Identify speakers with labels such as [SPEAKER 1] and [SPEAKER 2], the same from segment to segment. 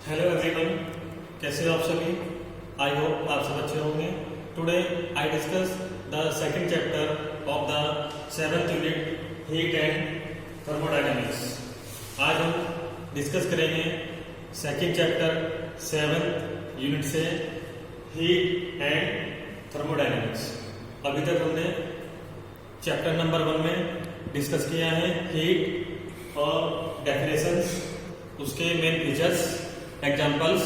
[SPEAKER 1] Hello everyone, कैसे हो आप सभी। आई होप आप सब अच्छे होंगे। Today I discuss the second chapter of the 7th unit heat and thermodynamics. आज हम डिस्कस करेंगे सेकंड चैप्टर 7th यूनिट से हीट एंड थर्मोडायनेमिक्स। अभी तक हमने चैप्टर नंबर 1 में डिस्कस किया है हीट और डेफिनेशंस, उसके main features, examples,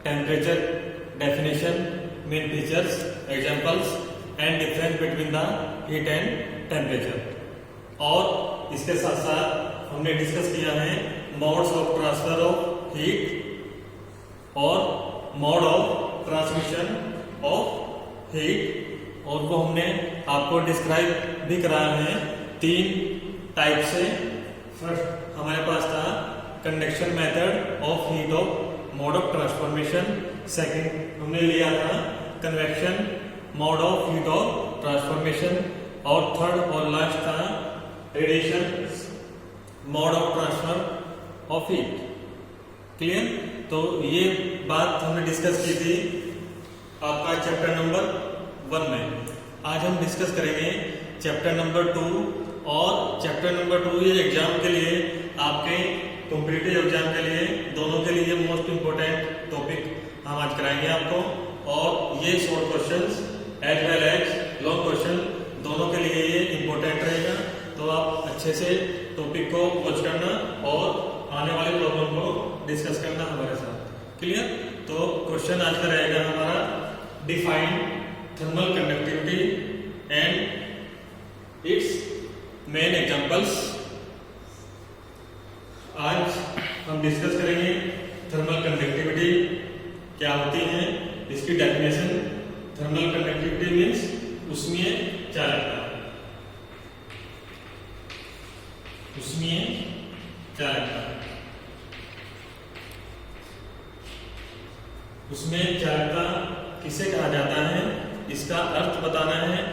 [SPEAKER 1] temperature definition, main features, examples and difference between the heat and temperature. और इसके साथ साथ हमने डिस्कस किया है modes of transfer of heat और mode of transmission of heat, और वो हमने आपको डिस्क्राइब भी कराया है 3 टाइप से। फर्स्ट हमारे पास था conduction method of heat of mode of transformation. Second हमने लिया था convection mode of heat of transformation, और थर्ड और लास्ट था radiation mode of transfer of heat. Clear? तो ये बात हमने डिस्कस की थी आपका चैप्टर नंबर 1 में। आज हम डिस्कस करेंगे चैप्टर नंबर 2, और चैप्टर नंबर 2 ये एग्जाम के लिए, आपके कॉम्पिटिटिव एग्जाम के लिए, दोनों के लिए मोस्ट इंपोर्टेंट टॉपिक हम आज कराएंगे आपको। और ये short questions as well as long question दोनों के लिए ये इंपॉर्टेंट रहेगा। तो आप अच्छे से टॉपिक को वॉच करना और आने वाले प्रॉब्लम को डिस्कस करना हमारे साथ। क्लियर? तो क्वेश्चन आज का रहेगा हमारा define thermal conductivity and it's main examples. आज हम डिस्कस करेंगे थर्मल कंडक्टिविटी क्या होती है, इसकी डेफिनेशन। थर्मल कंडक्टिविटी मीन्स उष्मीय चालकता। उष्मीय चालकता, उष्मीय चालकता किसे कहा जाता है, इसका अर्थ बताना है,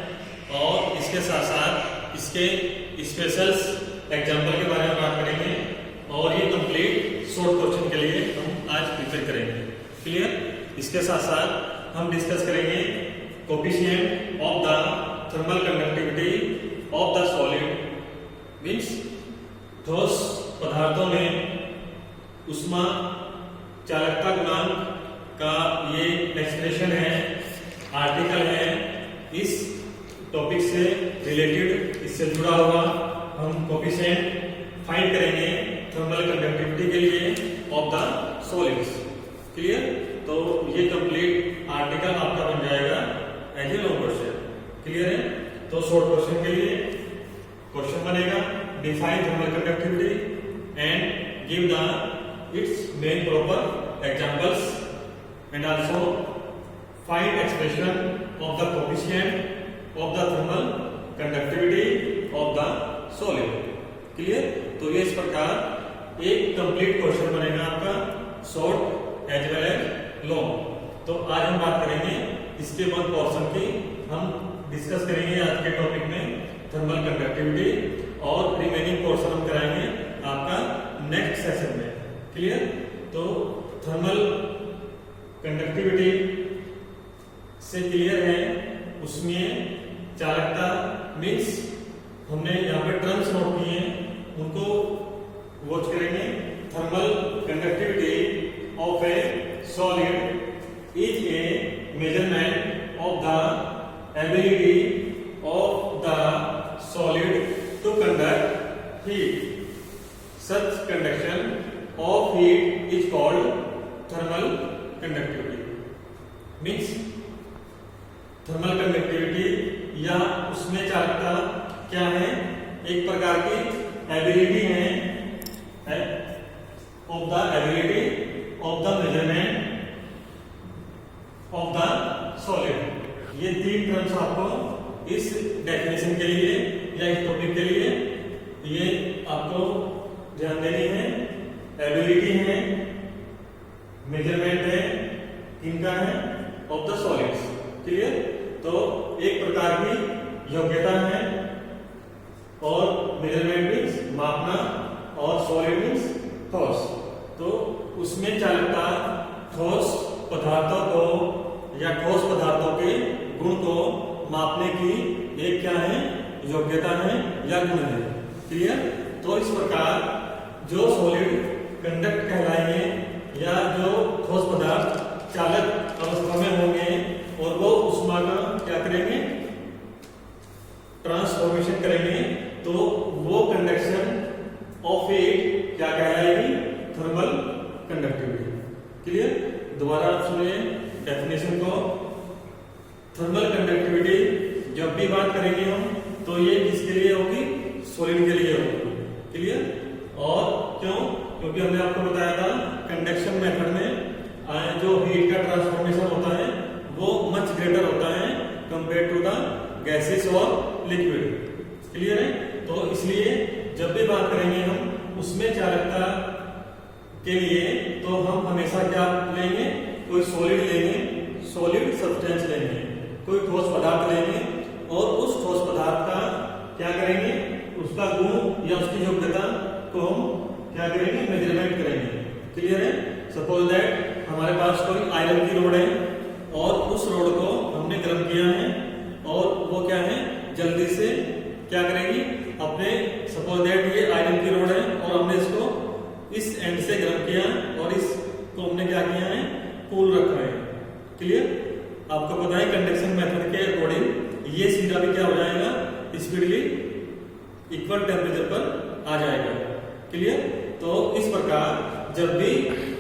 [SPEAKER 1] और इसके साथ साथ इसके स्पेशल्स एग्जाम्पल के बारे में बात करेंगे, और ये कंप्लीट शॉर्ट क्वेश्चन के लिए हम आज प्रिपेयर करेंगे। क्लियर? इसके साथ साथ हम डिस्कस करेंगे coefficient of the thermal conductivity of the solid, means ठोस पदार्थों में उष्मा चालकता गुणांक का ये एक्सप्रेशन है, आर्टिकल है, इस टॉपिक से रिलेटेड, इससे जुड़ा हुआ हम कोफिशिएंट फाइंड करेंगे थर्मल कंडक्टिविटी के लिए ऑफ द सॉलिड्स। क्लियर? तो ये कंप्लीट आर्टिकल आपका बन जाएगा as a long question. Clear है? तो शॉर्ट क्वेश्चन के लिए क्वेश्चन बनेगा define thermal conductivity and give the its main proper examples, and also find expression of the coefficient of the thermal conductivity of the solid. Clear? तो ये इस प्रकार एक कंप्लीट क्वेश्चन बनेगा आपका, short as well as long. तो आज हम बात करेंगे इसके 1 पोर्शन की। हम डिस्कस करेंगे आज के टॉपिक में थर्मल कंडक्टिविटी, और रिमेनिंग पोर्शन हम कराएंगे आपका नेक्स्ट सेशन में। क्लियर? तो थर्मल कंडक्टिविटी से क्लियर है उष्मीय चालकता मीन्स, हमने यहाँ पे टर्म्स नोट किए हैं, उनको वॉच करेंगे। Thermal conductivity of a solid is a measurement of the ability of the solid to conduct heat. Such conduction of heat is called thermal conductivity. Means thermal conductivity या उष्मीय चालकता क्या है, एक प्रकार की एबिलिटी है of the ability of the measurement of the solid. ये 3 टर्म्स आपको इस डेफिनेशन के लिए या इस टॉपिक के लिए ये आपको ध्यान देनी है। एबिलिटी है, मेजरमेंट है, इनका है ऑफ द सॉलिड्स। क्लियर? तो एक प्रकार की योग्यता है, और मेजरमेंट मीन्स मापना, और सॉलिड मीन्स ठोस। तो उसमें उसमें चालकता ठोस पदार्थों को या ठोस पदार्थों के गुण को मापने की एक क्या है, योग्यता है या गुण है। क्लियर? तो इस प्रकार जो सॉलिड कंडक्ट कहलाएंगे या जो ठोस पदार्थ चालक अवस्था में होंगे और वो ऊष्मा का क्या करेंगे, ट्रांसफॉर्मेशन करेंगे, तो वो कंडक्शन ऑफ हीट क्या कहलाएगी, थर्मल कंडक्टिविटी। क्लियर? दोबारा आप सुनिए डेफिनेशन को। थर्मल कंडक्टिविटी जब भी बात करेंगे हम तो ये किसके लिए होगी, सॉलिड के लिए होगी। क्लियर? और क्यों? क्योंकि हमने आपको बताया था कंडक्शन मेथड में जो हीट का ट्रांसफॉर्मेशन होता है वो मच ग्रेटर होता है कंपेयर टू द गैसेस और लिक्विड। क्लियर है? तो इसलिए जब भी बात करेंगे हम उसमें चालकता के लिए तो हम हमेशा क्या लेंगे, कोई सॉलिड लेंगे, सॉलिड सब्सटेंस लेंगे, कोई ठोस पदार्थ लेंगे और उस ठोस पदार्थ का क्या करेंगे, उसका गुण या उसकी योग्यता को हम क्या करेंगे, मेजरमेंट करेंगे। क्लियर है? सपोज दैट हमारे पास कोई आयरन की रोड है और उस रोड को हमने गर्म किया है और वो क्या है, जल्दी से क्या करेंगी, अपने सपोज दैट ये आयरन की रोड है और हमने इसको इस एंड से गर्म किया और इसको हमने क्या किया है, कूल रखा है। क्लियर? आपको पता है कंडक्शन मेथड के अकॉर्डिंग ये सीधा भी क्या हो जाएगा, स्पीडली इक्वल टेम्परेचर पर आ जाएगा। क्लियर? तो इस प्रकार जब भी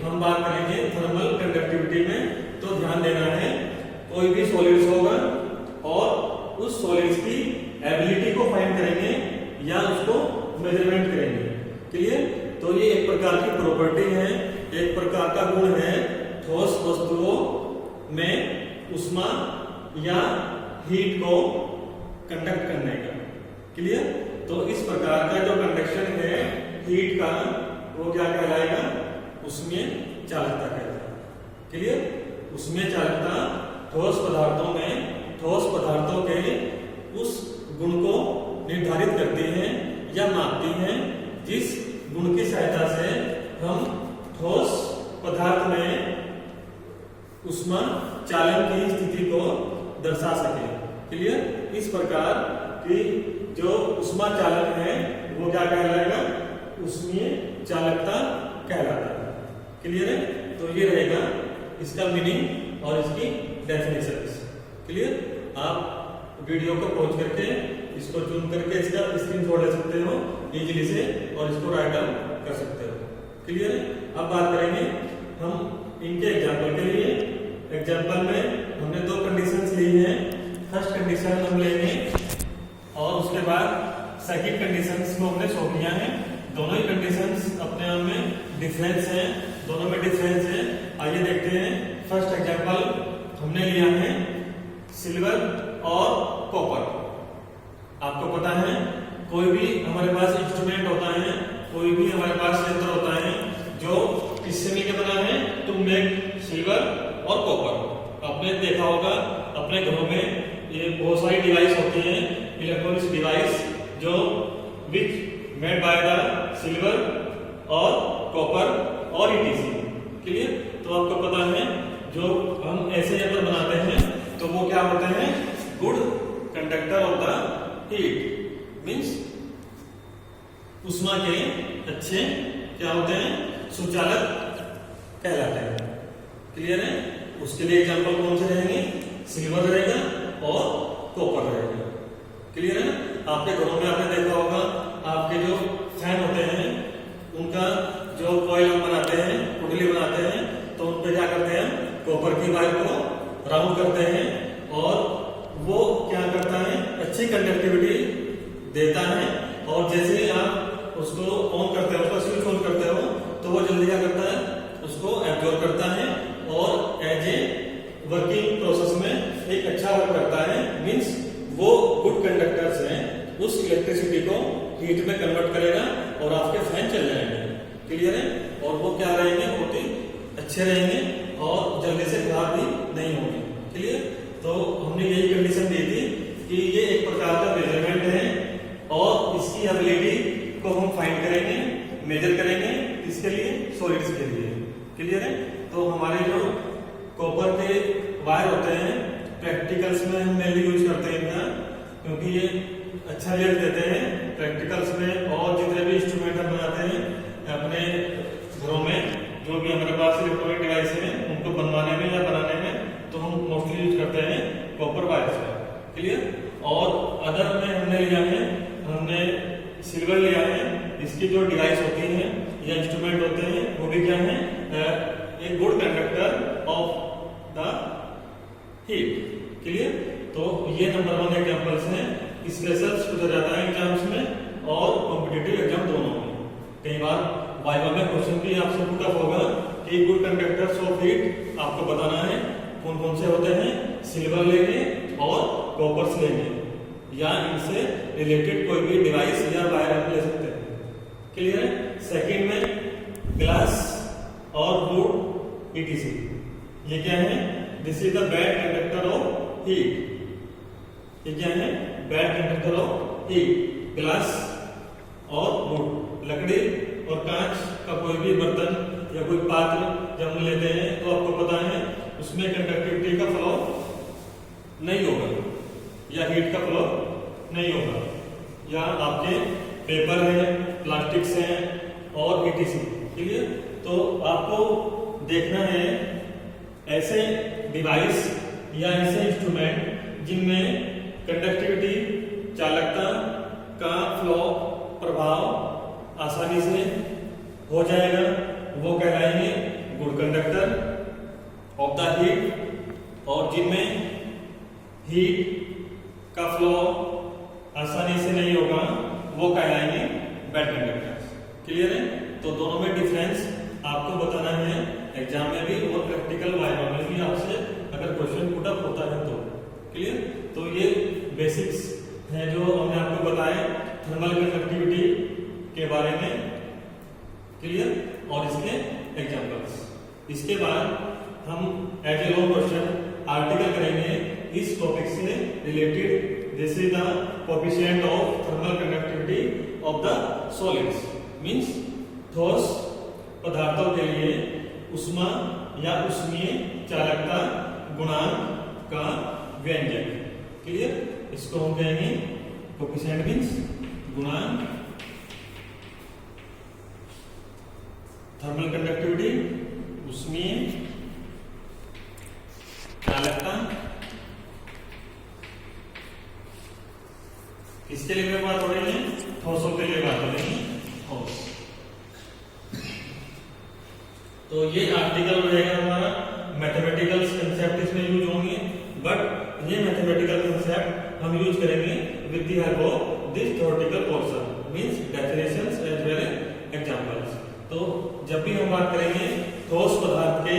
[SPEAKER 1] हम बात करेंगे थर्मल कंडक्टिविटी में तो ध्यान देना है, कोई भी सॉलिड्स होगा और उस सॉलिड्स की एबिलिटी को फाइंड करेंगे या उसको मेजरमेंट करेंगे। क्लियर? तो ये एक प्रकार की प्रॉपर्टी है, एक प्रकार का गुण है ठोस वस्तुओं में ऊष्मा या हीट को कंडक्ट करने का। क्लियर? तो इस प्रकार का जो कंडक्शन है हीट का वो क्या कहलाएगा, उसमें चालकता कहलाएगा। क्लियर? उसमें चालकता ठोस पदार्थों में ठोस पदार्थों के उस गुण को निर्धारित करती है या मापती है जिस गुण की सहायता से हम ठोस पदार्थ में ऊष्मा चालन की स्थिति को दर्शा सके। क्लियर? इस प्रकार की जो ऊष्मा चालक है वो क्या कहलाएगा, उसमें चालकता कहलाता है। क्लियर है? तो ये रहेगा इसका मीनिंग और इसकी डेफिनेशंस। क्लियर? आप वीडियो को पॉज करके इसको चुन करके इसका स्क्रीनशॉट ले सकते हो इजीली से और इसको राइट डाउन कर सकते हो। क्लियर है? अब बात करेंगे हम इनके एग्जाम्पल के लिए। एग्जाम्पल में हमने दो कंडीशंस ली हैं। फर्स्ट कंडीशन हम लेंगे और उसके बाद सेकंड कंडीशंस को हमने सॉल्व किया है। दोनों ही कंडीशंस अपने आप में डिफरेंस है, दोनों में डिफरेंस है। आइए देखते हैं। फर्स्ट एग्जाम्पल हमने लिया है सिल्वर और कॉपर। आपको पता है कोई भी हमारे पास इंस्ट्रूमेंट होता है, कोई भी हमारे पास यंत्र होता है जो किससे मिलकर बना है, टू मेक सिल्वर और कॉपर। आपने देखा होगा अपने घरों में ये बहुत सारी डिवाइस होती हैं, इलेक्ट्रॉनिक्स डिवाइस जो which made by the silver और कॉपर और ईटीसी। क्लियर? तो आपको पता है जो हम ऐसे यंत्र बनाते हैं तो वो क्या होते हैं, good conductor of the heat, means ऊष्मा के अच्छे क्या होते हैं, सुचालक कहलाते हैं। क्लियर है? उसके लिए एग्जांपल कौन से रहेंगे, सिल्वर रहेगा और कॉपर रहेगा। क्लियर है? आपके घरों में आपने देखा होगा आपके जो फैन होते हैं उनका जो कॉइल हम बनाते हैं, कुंडली बनाते हैं, तो उन पे क्या करते हैं, कॉपर की वायर को राउंड करते हैं और वो क्या करता है, अच्छी कंडक्टिविटी देता है। और जैसे ही आप उसको ऑन करते हो, उसका स्विच ऑन करते हो, तो वो जल्दी क्या करता है, उसको एब्जॉर्ब करता है और एज ए वर्किंग प्रोसेस में एक अच्छा वर्क करता है। मीन्स वो गुड कंडक्टर्स हैं, उस इलेक्ट्रिसिटी को हीट में कन्वर्ट करेगा और आपके फैन चल जाएंगे। क्लियर है? और वो क्या रहेंगे, बहुत ही अच्छे रहेंगे और जल्दी से खराब भी नहीं होंगे। क्लियर? तो हमने यही कंडीशन दी थी कि ये एक प्रकार का मेजरमेंट है और इसकी एबिलिटी को हम फाइंड करेंगे, मेजर करेंगे किसके लिए? सॉलिड्स के लिए। क्लियर है? तो हमारे जो कॉपर के वायर होते हैं प्रैक्टिकल्स में हम मेनली यूज करते हैं इनका, क्योंकि ये अच्छा रिजल्ट देते हैं प्रैक्टिकल्स में। और जितने भी इंस्ट्रूमेंट हम बनाते हैं अपने घरों में, जो भी हमारे पास इलेक्ट्रॉनिक डिवाइस है उनको बनवाने में या बनाने में, तो हम मोस्टली यूज करते हैं कॉपर वायर्स का। क्लियर? और अदर में हमने लिया है, हमने सिल्वर लिया है। इसकी जो डिवाइस होती है या इंस्ट्रूमेंट होते हैं वो भी क्या है? A good conductor of the heat. Clear? तो ये नंबर 1 एग्जांपल्स हैं। स्पेशल्स पूछा जाता है एग्जाम्स में और कॉम्पिटिटिव एग्जाम दोनों में। कई बार वाइवा में क्वेश्चन भी आपसे पुट अप होगा कि गुड कंडक्टर्स ऑफ हीट आपको बताना है कौन कौन से होते हैं। सिल्वर लेंगे और कॉपर्स लेंगे, या इनसे रिलेटेड कोई भी डिवाइस या वायर आप ले सकते हैं। क्लियर है? सेकंड में ग्लास और वुड ETC, ये क्या है? This is the bad conductor of heat. ये क्या है? Bad conductor of heat. Glass और वुड, लकड़ी और कांच का कोई भी बर्तन या कोई पात्र जब हम लेते हैं तो आपको पता है उसमें कंडक्टिविटी का फ्लो नहीं होगा या हीट का फ्लो नहीं होगा। या आपके पेपर है, प्लास्टिक्स हैं और ETC। क्लियर? तो आपको देखना है ऐसे डिवाइस या ऐसे इंस्ट्रूमेंट जिनमें कंडक्टिविटी, चालकता का फ्लो, प्रभाव आसानी से हो जाएगा, वो कहलाएंगे good conductor of the heat. और जिनमें हीट का फ्लो आसानी से नहीं होगा वो कहलाएंगे बैड कंडक्टर्स। क्लियर है? तो दोनों में डिफरेंस आपको बताना है एग्जाम में भी और प्रैक्टिकल वाइवा में भी आपसे अगर क्वेश्चन पुट अप होता है तो। क्लियर? तो ये बेसिक्स हैं जो हमने आपको बताए थर्मल कंडक्टिविटी के बारे में। क्लियर? और इसके एग्जांपल्स। इसके बाद हम as a law question article करेंगे इस टॉपिक से related. This is the coefficient of thermal conductivity of the solids, means ठोस पदार्थों के लिए उष्मा या उष्मीय चालकता गुणांक का व्यंजक। क्लियर? इसको हम कहेंगे कोएफिशिएंट मींस गुणांक थर्मल कंडक्टिविटी, उष्मीय चालकता। किसके लिए बात हो रही है? ठोसों के लिए बात हो रही है। ठोस। तो ये आर्टिकल रहेगा हमारा, मैथमेटिकल कंसेप्ट इसमें यूज होंगे, बट ये मैथमेटिकल कंसेप्ट हम यूज करेंगे with the help of this theoretical portion, means definitions as well as examples. तो जब भी हम बात करेंगे ठोस पदार्थ के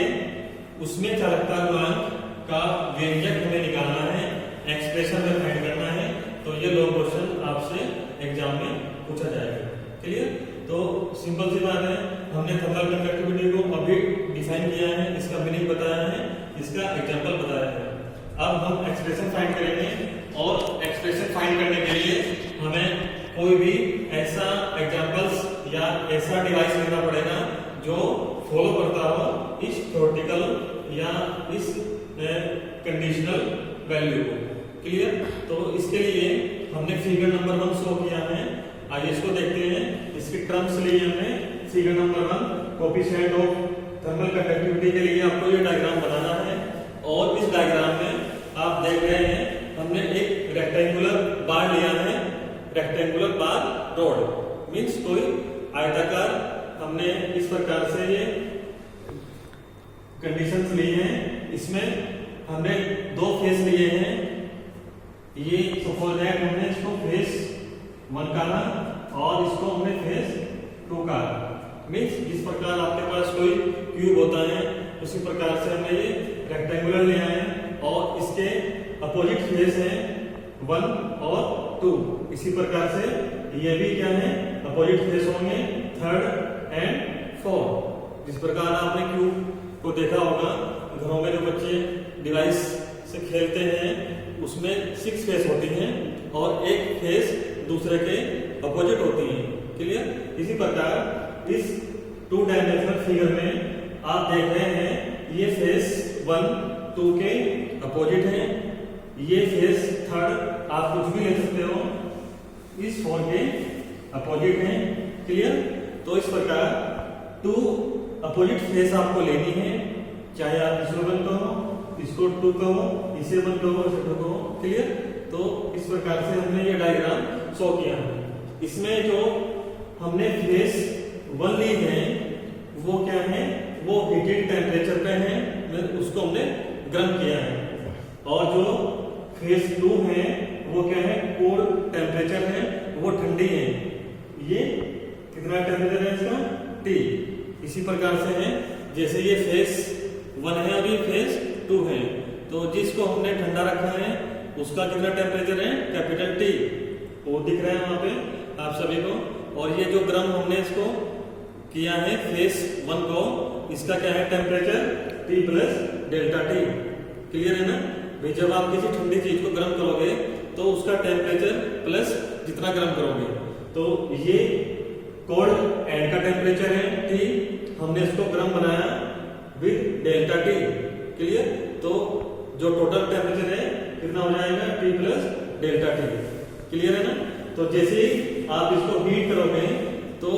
[SPEAKER 1] उसमें चालकता गुणांक का व्यंजक हमें निकालना है, एक्सप्रेशन में फाइंड करना है, तो ये लॉ क्वेश्चन आपसे एग्जाम में पूछा जाएगा। क्लियर? तो सिंपल सी बात है, हमने थर्मल कंडक्टिविटी को अभी डिफाइन किया है, इसका मीनिंग बताया है, इसका एग्जांपल बताया है। अब हम एक्सप्रेशन फाइंड करेंगे और एक्सप्रेशन फाइंड करने के लिए हमें कोई भी ऐसा एग्जांपल्स या ऐसा डिवाइस लेना पड़ेगा जो फॉलो करता हो इस थ्योरेटिकल या इस कंडीशनल वैल्यू को। क्लियर? तो इसके लिए हमने फिगर नंबर 1 शो किया है। आइए इसको देखते हैं। इसके टर्म्स लिए हमने figure number 1 coefficient of thermal conductivity के लिए आपको ये डायग्राम बनाना है। और इस डायग्राम में आप देख रहे हैं हमने एक रेक्टेंगुलर बार लिया है, रेक्टेंगुलर बार रोड मींस कोई आयताकार, हमने इस प्रकार से ये कंडीशंस ली हैं। इसमें हमने 2 फेस लिए हैं। ये सपोज दैट हमने इसको फेस 1 कहा और इसको हमने फेस 2 कहा। मींस जिस प्रकार आपके पास कोई क्यूब होता है उसी प्रकार से हमने ये रेक्टेंगुलर लिया है और इसके अपोजिट फेस है 1 और 2। इसी प्रकार से ये भी क्या है, अपोजिट फेस होंगे 3rd एंड 4th। जिस प्रकार आपने क्यूब को देखा होगा घरों में जो बच्चे डिवाइस से खेलते हैं उसमें 6 फेस होती हैं और एक फेस दूसरे के अपोजिट होती हैं। क्लियर? इसी प्रकार इस टू डायमेंशनल फिगर में आप देख रहे हैं ये फेस 1 2 के अपोजिट है, ये फेस 3 आप कुछ भी ले सकते हो इस 4 के अपोजिट है। क्लियर? तो इस प्रकार 2 अपोजिट फेस आपको लेनी है, चाहे आप इसको 1 कहो, इसको 2 कहो, इसे 1 कहो, इसे 2 कहो। क्लियर? तो इस प्रकार से हमने ये डायग्राम शो किया है। इसमें जो हमने फेस 1 ली है वो क्या है, वो हीटेड टेम्परेचर पे है, उसको हमने गर्म किया है। और जो फेस 2 है वो क्या है, कोल्ड टेम्परेचर है, वो ठंडी है। ये कितना टेम्परेचर है इसका, T। इसी प्रकार से है, जैसे ये फेस 1 है, अभी फेस 2 है, तो जिसको हमने ठंडा रखा है उसका कितना टेम्परेचर है, कैपिटल T, वो दिख रहा है वहां पे आप सभी को। और ये जो गर्म हमने इसको किया है फेस 1 को, इसका क्या है temperature, T plus delta T। Clear है ना भाई? जब आप किसी ठंडी चीज को गर्म करोगे तो उसका टेम्परेचर प्लस जितना गर्म करोगे, तो ये कोल्ड एंड का टेम्परेचर है T, हमने इसको गर्म बनाया विद डेल्टा T। क्लियर? तो जो टोटल टेम्परेचर है कितना हो जाएगा, T plus delta T। Clear है ना? तो जैसे ही आप इसको हीट करोगे तो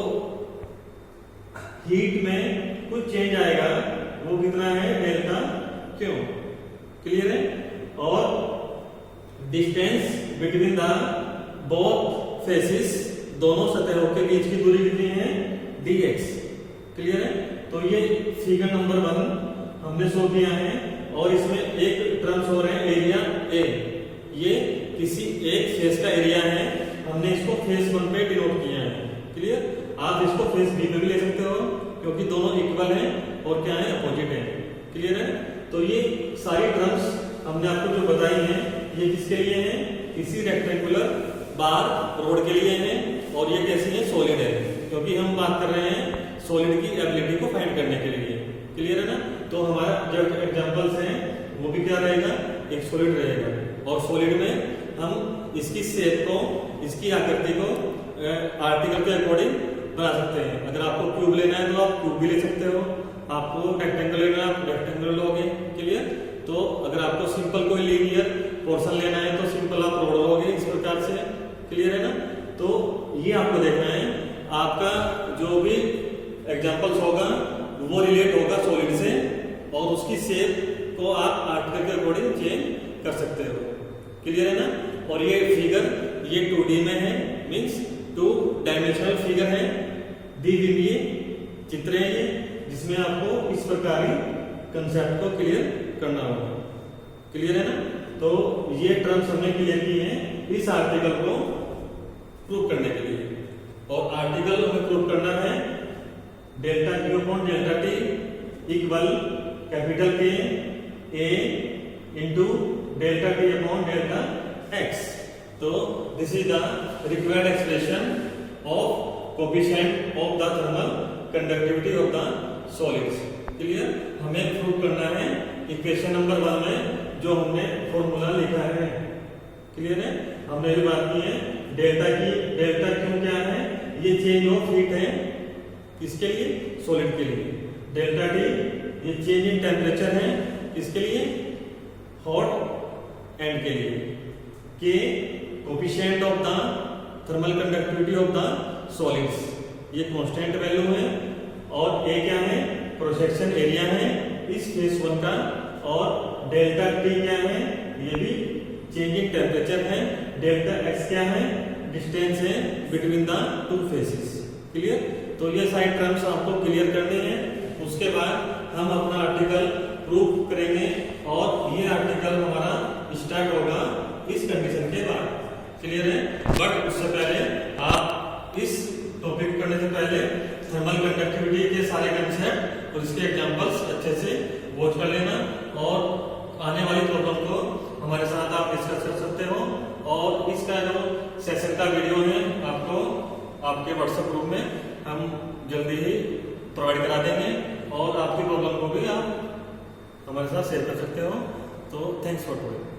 [SPEAKER 1] हीट में कुछ चेंज आएगा, वो कितना है, डेल्टा क्यू। क्लियर है? और distance between the both faces, दोनों सतहों के बीच की दूरी कितनी है, dx। क्लियर है? तो ये फिगर नंबर 1 हमने शो किया है। और इसमें एक टर्म्स हो रहे हैं, एरिया A। ये किसी एक फेस का एरिया है, हमने इसको फेस 1 पे डिनोट किया है। क्लियर? आप इसको फेस B पे भी ले सकते हो, क्योंकि दोनों इक्वल हैं और क्या है, अपोजिट है। क्लियर है? तो ये सारी टर्म्स हमने आपको जो बताई हैं, ये किसके लिए है, किसी रेक्टेंगुलर बार रोड के लिए है। और ये कैसी है, सॉलिड है, क्योंकि हम बात कर रहे हैं सॉलिड की एबिलिटी को फाइंड करने के लिए। क्लियर है ना? तो हमारा जो एग्जांपल्स हैं वो भी क्या रहेगा, एक सॉलिड रहेगा। और सॉलिड में हम इसकी शेप को, इसकी आकृति को आर्टिकल के अकॉर्डिंग बना सकते हैं। अगर आपको क्यूब लेना है तो आप क्यूब भी ले सकते हो, आपको रेक्टेंगल लेना है आप रेक्टेंगल लोगे। क्लियर? तो अगर आपको सिंपल कोई लीनियर पोर्शन लेना है तो सिंपल आप रोड लोगे, इस प्रकार से। क्लियर है ना? तो ये आपको देखना है, आपका जो भी एग्जांपल्स होगा वो रिलेट होगा सॉलिड से, और उसकी शेप को आप आर्टिकल के अकॉर्डिंग चेंज कर सकते हो। क्लियर है ना? और ये फिगर ये 2D में है, मींस 2 डायमेंशनल फिगर है, द्विविमीय चित्र है ये, जिसमें आपको इस प्रकार की कंसेप्ट को क्लियर करना होगा। क्लियर है ना? तो ये टर्म्स हमने क्लियर की हैं इस आर्टिकल को प्रूव करने के लिए। और आर्टिकल हमें प्रूव करना है delta Q upon delta T equal capital K A into delta T upon delta X। तो this is the required expression of coefficient of the thermal conductivity of the solids. Clear? हमें prove करना है equation number 1 में जो हमने formula लिखा है। Clear है? हमने ये बात की है डेल्टा Q क्या है, ये चेंज ऑफ हीट है, किसके लिए, सॉलिड के लिए। डेल्टा T ये चेंज इन टेम्परेचर है, किसके लिए, हॉट एंड के लिए। K coefficient of the thermal conductivity of the solids, ये कांस्टेंट वैल्यू है। और A क्या है, क्रॉस सेक्शन एरिया है इस फेस 1 का। और डेल्टा T क्या है, ये भी चेंज इन टेम्परेचर है। डेल्टा X क्या है, डिस्टेंस है बिटवीन द 2 फेसेस। क्लियर? तो ये सारी टर्म्स आपको क्लियर करनी है। उसके बाद हम अपना आर्टिकल प्रूव करेंगे, और ये आर्टिकल हमारा स्टार्ट होगा इस कंडीशन के बाद। क्लियर है? बट उससे पहले आप इस टॉपिक करने से पहले थर्मल कंडक्टिविटी के सारे कंसेप्ट और इसके एग्जांपल्स अच्छे से वॉच कर लेना, और आने वाली प्रॉब्लम को हमारे साथ आप डिस्कस कर सकते हो। और इसका जो सेशन का वीडियो है आपको आपके व्हाट्सएप ग्रुप में हम जल्दी ही प्रोवाइड करा देंगे, और आपकी प्रॉब्लम को भी आप हमारे साथ शेयर कर सकते हो। तो थैंक्स फॉर टुडे।